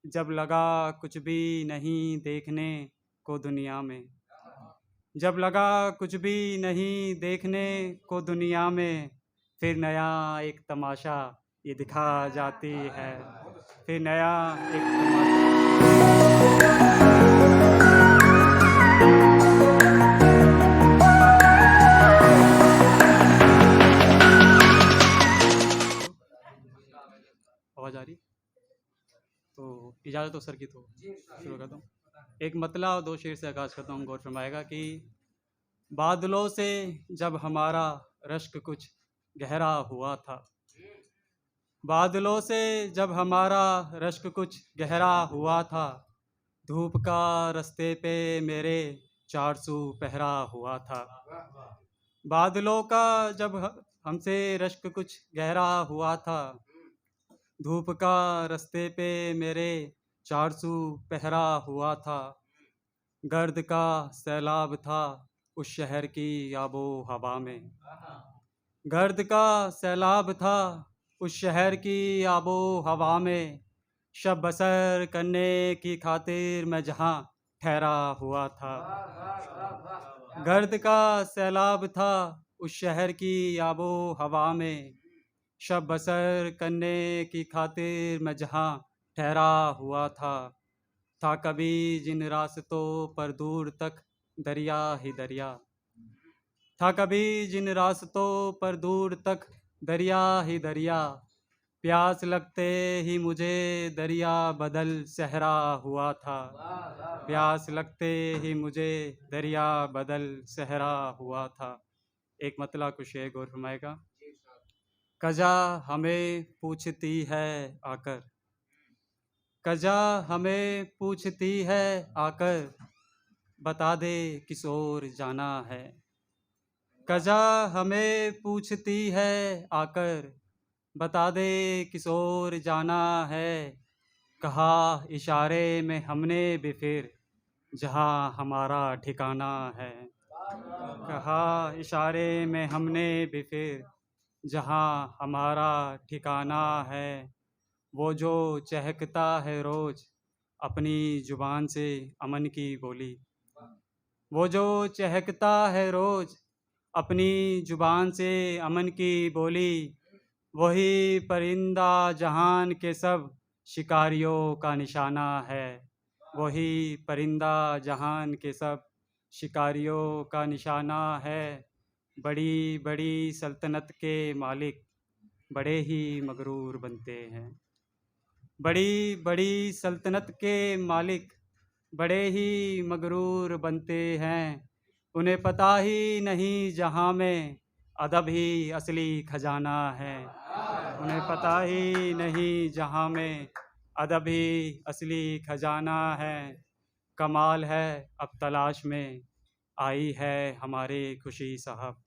जब लगा कुछ भी नहीं देखने को दुनिया में, जब लगा कुछ भी नहीं देखने को दुनिया में, फिर नया एक तमाशा ये दिखा जाती है। फिर नया एक तमाशा। आवाज़ आ रही? तो इजाज़त हो सर की, तो शुरू करता हूँ। एक मतला और दो शेर से आगाज़ करता हूँ। गौर फरमाएगा कि बादलों से जब हमारा रश्क कुछ गहरा हुआ था, बादलों से जब हमारा रश्क कुछ गहरा हुआ था, धूप का रस्ते पे मेरे चारसू पहरा हुआ था। बादलों का जब हमसे रश्क कुछ गहरा हुआ था, धूप का रस्ते पे मेरे चारसू पहरा हुआ था। गर्द का सैलाब था उस शहर की आबो हवा में, गर्द का सैलाब था उस शहर की आबो हवा में। शब बसर करने की खातिर मैं जहाँ ठहरा हुआ था, गर्द का सैलाब था उस शहर की आबो हवा में। शब बसर करने की खातिर मैं जहाँ ठहरा हुआ था कभी जिन रास्तों पर दूर तक दरिया ही दरिया, था कभी जिन रास्तों पर दूर तक दरिया ही दरिया। प्यास लगते ही मुझे दरिया बदल सहरा हुआ था, प्यास लगते ही मुझे दरिया बदल सहरा हुआ था। एक मतला कुछ शेर गौर फरमाएगा। कजा हमें पूछती है आकर, कजा हमें पूछती है आकर, बता दे किस ओर जाना है। कजा हमें पूछती है आकर, बता दे किस ओर जाना है। कहा इशारे में हमने भी फिर जहाँ हमारा ठिकाना है, कहा इशारे में हमने भी फिर जहाँ हमारा ठिकाना है। वो जो चहकता है रोज अपनी जुबान से अमन की बोली, वो जो चहकता है रोज अपनी जुबान से अमन की बोली। वही परिंदा जहान के सब शिकारियों का निशाना है, वही परिंदा जहान के सब शिकारियों का निशाना है। बड़ी बड़ी सल्तनत के मालिक बड़े ही मगरूर बनते हैं, बड़ी बड़ी सल्तनत के मालिक बड़े ही मगरूर बनते हैं। उन्हें पता ही नहीं जहाँ में अदब ही असली खजाना है, उन्हें पता ही नहीं जहाँ में अदब ही असली खजाना है। कमाल है अब तलाश में आई है हमारे खुशी साहब,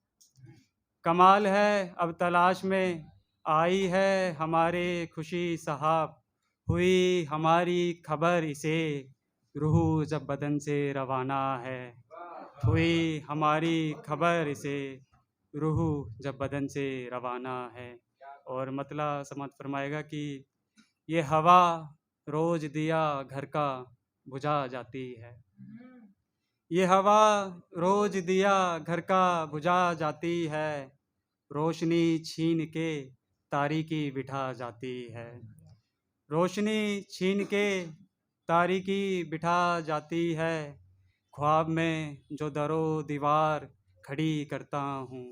कमाल है अब तलाश में आई है हमारे खुशी साहब। हुई हमारी खबर इसे रूह जब बदन से रवाना है, हुई हमारी खबर इसे रूह जब बदन से रवाना है। और मतला समात फरमाएगा कि ये हवा रोज दिया घर का बुझा जाती है, ये हवा रोज दिया घर का बुझा जाती है। रोशनी छीन के तारीकी बिठा जाती है, रोशनी छीन के तारीकी बिठा जाती है। ख्वाब में जो दरो दीवार खड़ी करता हूँ,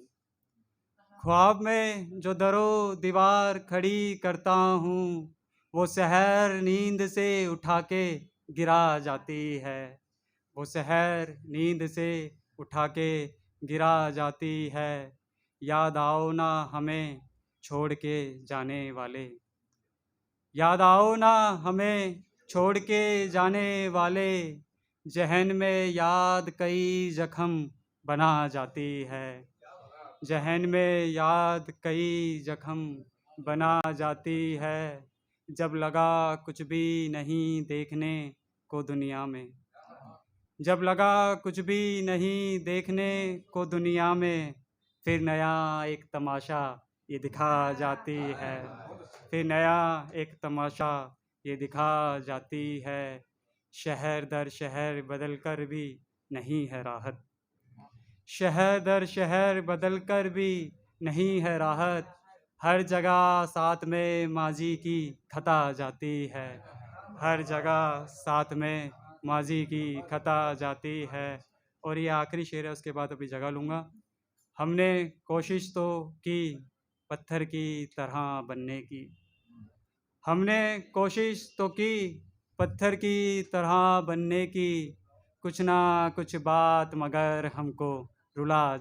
ख्वाब में जो दरो दीवार खड़ी करता हूँ, वो सहर नींद से उठा के गिरा जाती है, वो सहर नींद से उठा के गिरा जाती है। याद आओ ना हमें छोड़ के जाने वाले, याद आओ ना हमें छोड़ के जाने वाले। जहन में याद कई जख्म बना जाती है, जहन में याद कई जख्म बना जाती है। जब लगा कुछ भी नहीं देखने को दुनिया में, जब लगा कुछ भी नहीं देखने को दुनिया में, फिर नया एक तमाशा ये दिखा जाती है, फिर नया एक तमाशा ये दिखा जाती है। शहर दर शहर बदल कर भी नहीं है राहत। शहर दर शहर बदल कर भी नहीं है राहत। हर जगह साथ में माजी की खता जाती है। हर जगह साथ में माजी की खता जाती है। और ये आखिरी शेर है, उसके बाद अभी जगह लूँगा। हमने कोशिश तो की पत्थर की तरह बनने की। हमने कोशिश तो की पत्थर की तरह बनने की। कुछ ना कुछ बात मगर हमको रुला